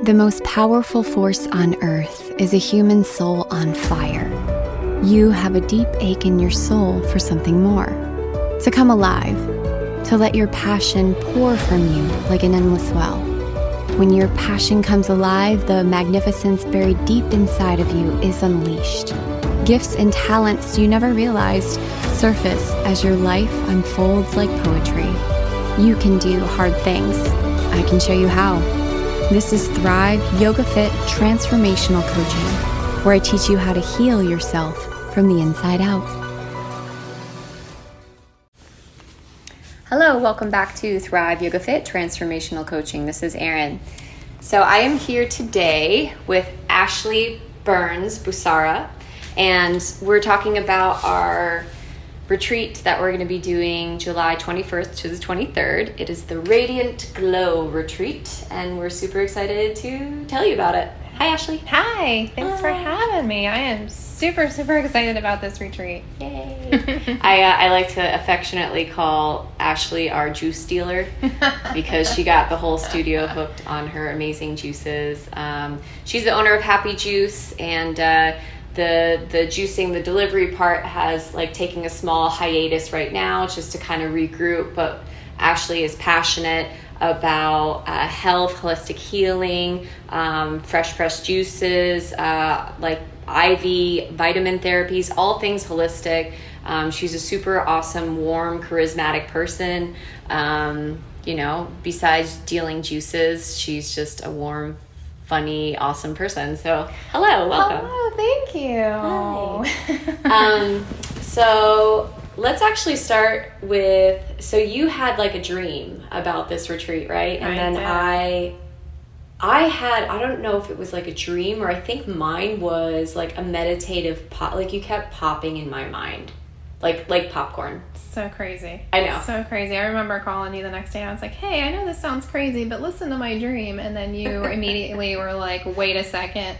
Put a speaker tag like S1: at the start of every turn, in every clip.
S1: The most powerful force on earth is a human soul on fire. You have a deep ache in your soul for something more, to come alive, to let your passion pour from you like an endless well. When your passion comes alive, the magnificence buried deep inside of you is unleashed. Gifts and talents you never realized surface as your life unfolds like poetry. You can do hard things. I can show you how. This is Thrive Yoga Fit Transformational Coaching, where I teach you how to heal yourself from the inside out. Hello, welcome back to Thrive Yoga Fit Transformational Coaching. This is Erin. So I am here today with Ashley Busara, and we're talking about our retreat that we're going to be doing July 21st to the 23rd. It is the Radiant Glow Retreat, and we're super excited to tell you about it. Hi, Ashley.
S2: Hi. Thanks for having me. I am super excited about this retreat.
S1: Yay. I like to affectionately call Ashley our juice dealer because she got the whole studio hooked on her amazing juices. She's the owner of Happy Juice, and the juicing, the delivery part has like taking a small hiatus right now just to kind of regroup, but Ashley is passionate about health, holistic healing, fresh pressed juices, like IV vitamin therapies, all things holistic. She's a super awesome, warm, charismatic person. Besides dealing juices, she's just a warm, funny, awesome person. So, hello, welcome.
S2: Hello, thank you.
S1: Hi. So let's actually start with, so you had like a dream about this retreat, right? And then I don't know if it was like a dream, or I think mine was like a meditative pop, like you kept popping in my mind, like popcorn.
S2: So crazy.
S1: I know.
S2: So crazy. I remember calling you the next day. I was like, hey, I know this sounds crazy, but listen to my dream. And then you immediately were like, wait a second.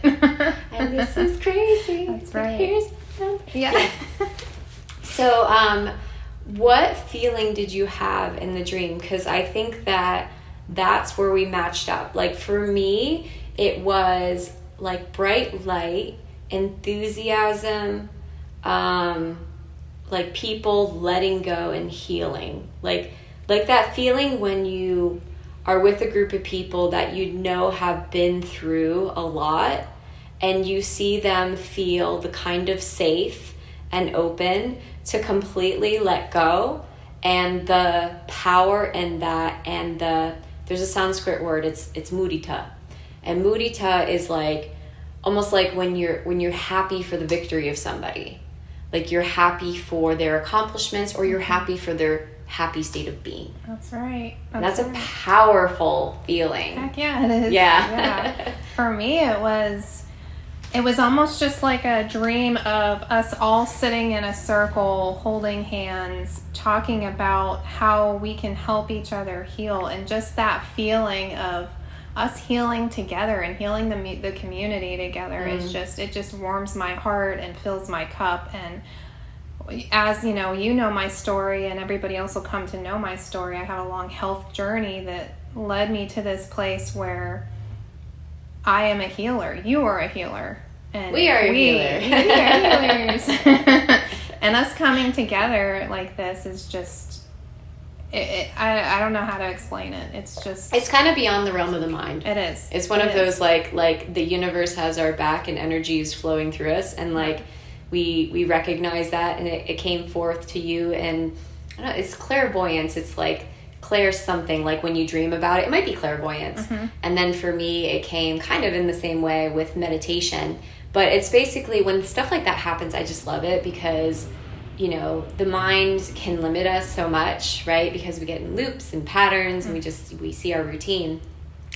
S1: And this is crazy.
S2: That's right.
S1: Here's
S2: yeah.
S1: So, what feeling did you have in the dream? Because I think that's where we matched up. Like for me, it was like bright light, enthusiasm, like people letting go and healing. Like that feeling when you are with a group of people that you know have been through a lot, and you see them feel the kind of safe and open to completely let go, and the power in that, and there's a Sanskrit word, it's mudita, and mudita is like almost like when you're happy for the victory of somebody, like you're happy for their accomplishments, or you're happy for their happy state of being.
S2: That's right.
S1: That's a powerful feeling.
S2: Heck yeah, it is.
S1: Yeah.
S2: For me, it was almost just like a dream of us all sitting in a circle, holding hands, talking about how we can help each other heal, and just that feeling of us healing together and healing the community together is it just warms my heart and fills my cup. And as you know my story, and everybody else will come to know my story, I have a long health journey that led me to this place where I am a healer. You are a healer. And
S1: we are a healer.
S2: We are healers. And us coming together like this is just, I don't know how to explain it. It's kind
S1: of beyond the realm of the mind.
S2: It is.
S1: It's one of those like the universe has our back and energy is flowing through us, and like we recognize that, and it came forth to you, and I don't know, it's clairvoyance. It's like clair something, like when you dream about it might be clairvoyance. And then for me it came kind of in the same way with meditation, but it's basically when stuff like that happens, I just love it because the mind can limit us so much, right? Because we get in loops and patterns, and we see our routine,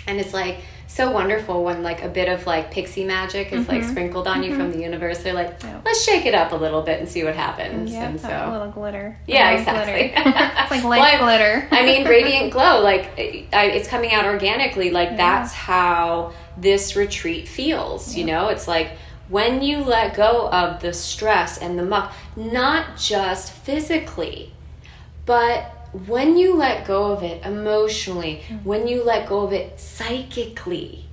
S1: and it's like so wonderful when like a bit of like pixie magic is like sprinkled on you from the universe. They're like, let's shake it up a little bit and see what happens.
S2: Yeah,
S1: and so
S2: a little glitter.
S1: Yeah, exactly.
S2: It's like light glitter.
S1: I mean, radiant glow, like it's coming out organically. Like that's how this retreat feels. It's like when you let go of the stress and the muck, not just physically, but when you let go of it emotionally, when you let go of it psychically,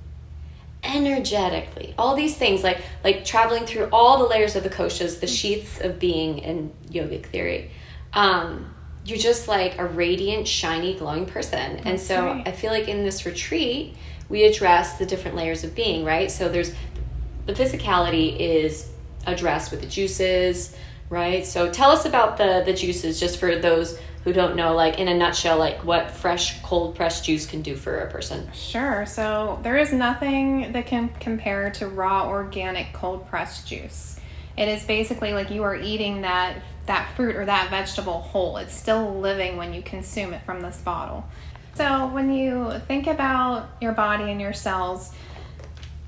S1: energetically, all these things, like traveling through all the layers of the koshas, the sheaths of being in yogic theory. You're just like a radiant, shiny, glowing person. And so I feel like in this retreat, we address the different layers of being, right? So there's the physicality is addressed with the juices, right? So tell us about the juices, just for those who don't know, like in a nutshell, like what fresh, cold pressed juice can do for a person.
S2: Sure. So there is nothing that can compare to raw, organic, cold pressed juice. It is basically like you are eating that fruit or that vegetable whole. It's still living when you consume it from this bottle. So when you think about your body and your cells,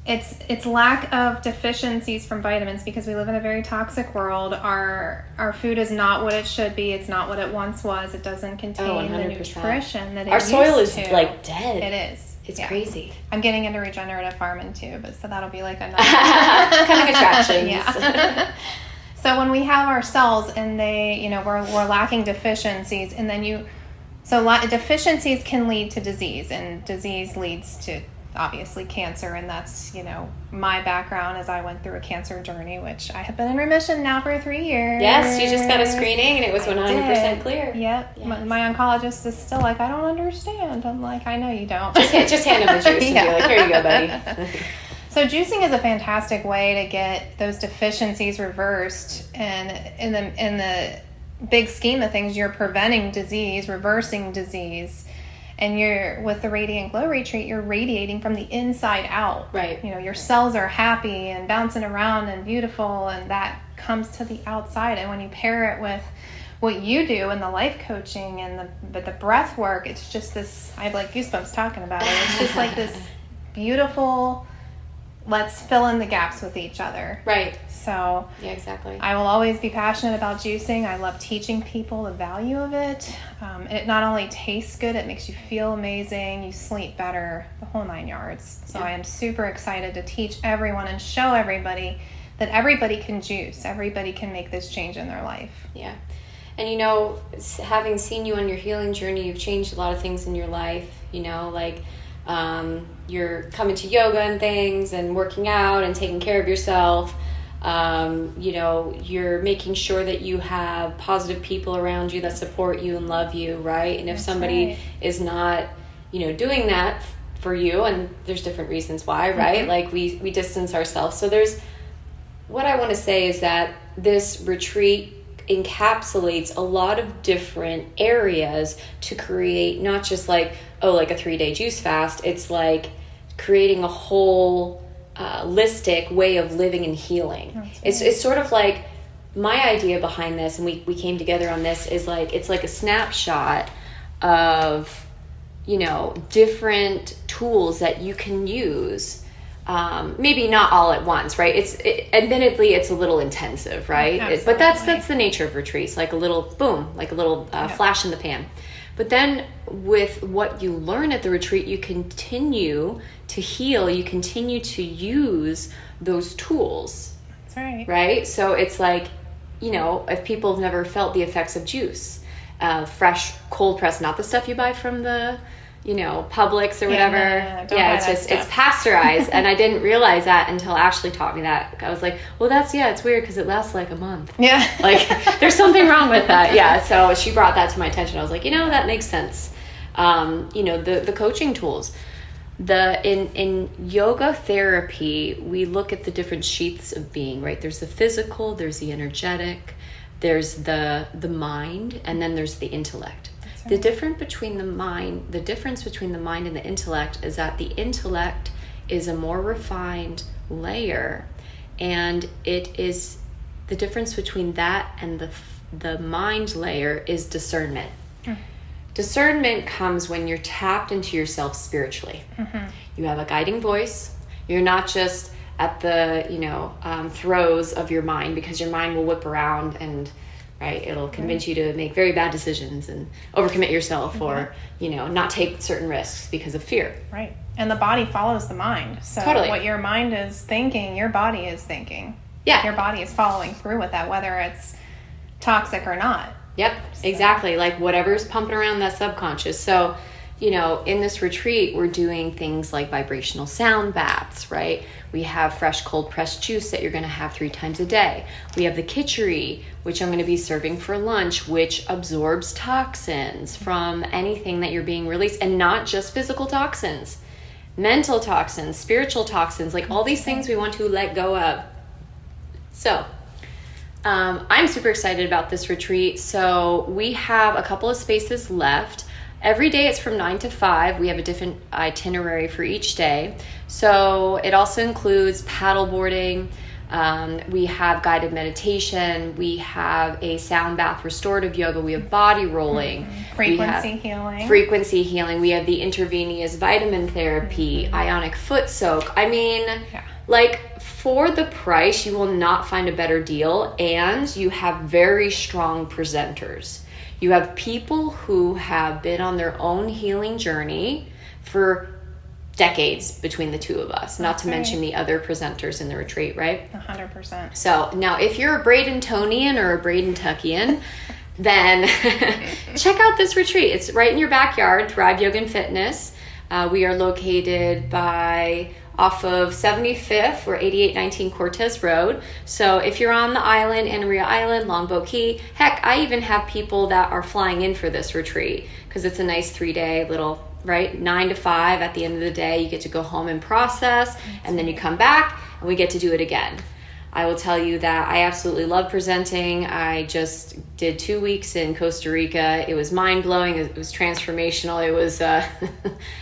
S2: it's lack of deficiencies from vitamins, because we live in a very toxic world. Our food is not what it should be. It's not what it once was. It doesn't contain the nutrition that it
S1: Our soil
S2: used
S1: is
S2: to.
S1: like dead.
S2: It is.
S1: It's crazy.
S2: I'm getting into regenerative farming too, but so that'll be like another
S1: kind of attractions.
S2: Yeah. So when we have our cells and they, we're lacking deficiencies, and then deficiencies can lead to disease, and disease leads to obviously cancer, and that's my background as I went through a cancer journey, which I have been in remission now for 3 years.
S1: Yes, you just got a screening and it was 100% clear.
S2: Yep. Yes. My oncologist is still like, I don't understand. I'm like, I know you don't.
S1: Just hand him the juice and be like, here you go, buddy.
S2: So juicing is a fantastic way to get those deficiencies reversed, and in the big scheme of things, you're preventing disease, reversing disease. And you're with the Radiant Glow Retreat, you're radiating from the inside out.
S1: Right.
S2: Your cells are happy and bouncing around and beautiful, and that comes to the outside. And when you pair it with what you do in the life coaching and the breath work, it's just this, I have like goosebumps talking about it. It's just like this beautiful, let's fill in the gaps with each other.
S1: Right.
S2: So
S1: yeah, exactly.
S2: I will always be passionate about juicing. I love teaching people the value of it. It not only tastes good, it makes you feel amazing. You sleep better, the whole 9 yards. So I am super excited to teach everyone and show everybody that everybody can juice. Everybody can make this change in their life.
S1: Yeah. And having seen you on your healing journey, you've changed a lot of things in your life, you're coming to yoga and things and working out and taking care of yourself. You're making sure that you have positive people around you that support you and love you, right? And if somebody is not, doing that for you, and there's different reasons why, right? Mm-hmm. Like we distance ourselves. So what I want to say is that this retreat encapsulates a lot of different areas to create not just like a 3-day juice fast. It's like creating a whole holistic way of living and healing. Right. It's sort of like my idea behind this, and we came together on this, is like it's like a snapshot of different tools that you can use. Maybe not all at once, right? Admittedly, it's a little intensive, right? But that's the nature of retreats, like a little boom, like a little flash in the pan. But then with what you learn at the retreat, you continue to heal, you continue to use those tools.
S2: That's right.
S1: Right? So it's like, if people have never felt the effects of juice, fresh, cold pressed, not the stuff you buy from the Publix or whatever. It's pasteurized. And I didn't realize that until Ashley taught me that. I was like, well, it's weird because it lasts like a month.
S2: Yeah.
S1: Like there's something wrong with that. Yeah. So she brought that to my attention. I was like, that makes sense. The coaching tools, in yoga therapy, we look at the different sheaths of being, right? There's the physical, there's the energetic, there's the mind, and then there's the intellect. The difference between the mind and the intellect is that the intellect is a more refined layer, and it is the difference between that and the mind layer is discernment. Mm. Discernment comes when you're tapped into yourself spiritually. Mm-hmm. You have a guiding voice. You're not just at the throes of your mind, because your mind will whip around and it'll convince you to make very bad decisions and overcommit yourself, or not take certain risks because of fear.
S2: Right. And the body follows the mind. So
S1: totally.
S2: What your mind is thinking, your body is thinking.
S1: Yeah.
S2: Your body is following through with that, whether it's toxic or not.
S1: Yep, exactly. Like whatever's pumping around that subconscious. So, in this retreat, we're doing things like vibrational sound baths, right? We have fresh cold pressed juice that you're going to have 3 times a day. We have the khichdi, which I'm going to be serving for lunch, which absorbs toxins from anything that you're being released, and not just physical toxins, mental toxins, spiritual toxins, like all these things we want to let go of. So I'm super excited about this retreat. So we have a couple of spaces left. Every day it's from 9 to 5. We have a different itinerary for each day. So it also includes paddleboarding. We have guided meditation. We have a sound bath, restorative yoga. We have body rolling. Frequency healing. We have the intravenous vitamin therapy, ionic foot soak. I mean, like, for the price, you will not find a better deal. And you have very strong presenters. You have people who have been on their own healing journey for decades between the two of us, not to mention the other presenters in the retreat, right?
S2: 100%.
S1: So now if you're a Braydentonian or a Bradentuckian, then check out this retreat. It's right in your backyard, Thrive Yoga and Fitness. We are located off of 75th or 8819 Cortez Road. So if you're on the island, Anna Island, Longboat Key, heck, I even have people that are flying in for this retreat because it's a nice 3-day little, right? 9 to 5 at the end of the day, you get to go home and process, and then you come back and we get to do it again. I will tell you that I absolutely love presenting. I just did 2 weeks in Costa Rica. It was mind-blowing. It was transformational. It was had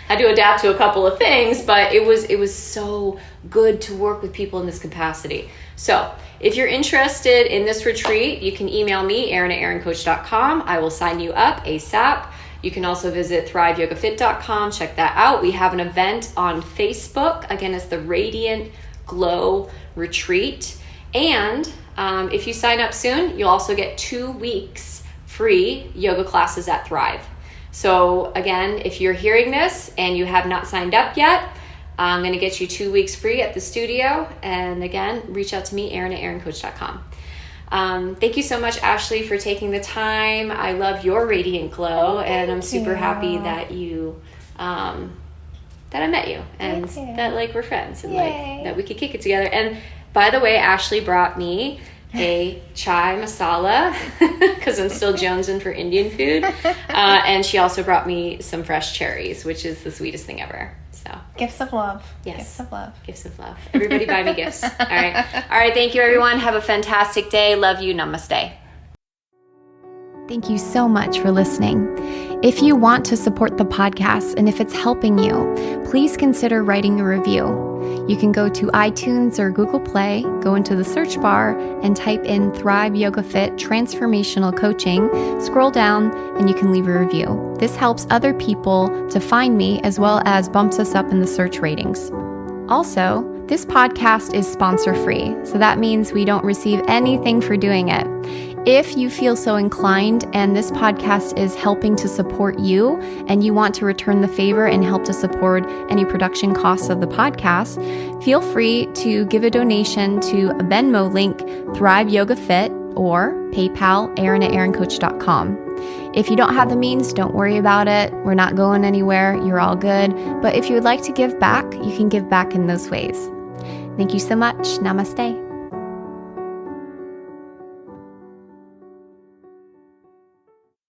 S1: to adapt to a couple of things, but it was so good to work with people in this capacity. So if you're interested in this retreat, you can email me, Erin@erincoach.com. I will sign you up ASAP. You can also visit thriveyogafit.com. Check that out. We have an event on Facebook. Again, it's the Radiant Glow Retreat. And if you sign up soon, you'll also get 2 weeks free yoga classes at Thrive. So again, if you're hearing this and you have not signed up yet, I'm going to get you 2 weeks free at the studio. And again, reach out to me, Erin@erincoach.com. Thank you so much, Ashley, for taking the time. I love your radiant glow, and I'm super happy that that I met you and that like we're friends and like that we could kick it together. And by the way, Ashley brought me a chai masala because I'm still jonesing for Indian food. And she also brought me some fresh cherries, which is the sweetest thing ever. So
S2: gifts of love.
S1: Yes.
S2: Gifts of love.
S1: Gifts of love. Everybody buy me gifts. All right. All right. Thank you, everyone. Have a fantastic day. Love you. Namaste. Thank you so much for listening. If you want to support the podcast and if it's helping you, please consider writing a review. You can go to iTunes or Google Play, go into the search bar and type in Thrive Yoga Fit Transformational Coaching, scroll down, and you can leave a review. This helps other people to find me as well as bumps us up in the search ratings. Also, this podcast is sponsor-free, so that means we don't receive anything for doing it. If you feel so inclined and this podcast is helping to support you and you want to return the favor and help to support any production costs of the podcast, feel free to give a donation to a Venmo link, Thrive Yoga Fit, or PayPal, Erin@erincoach.com. If you don't have the means, don't worry about it. We're not going anywhere. You're all good. But if you would like to give back, you can give back in those ways. Thank you so much. Namaste.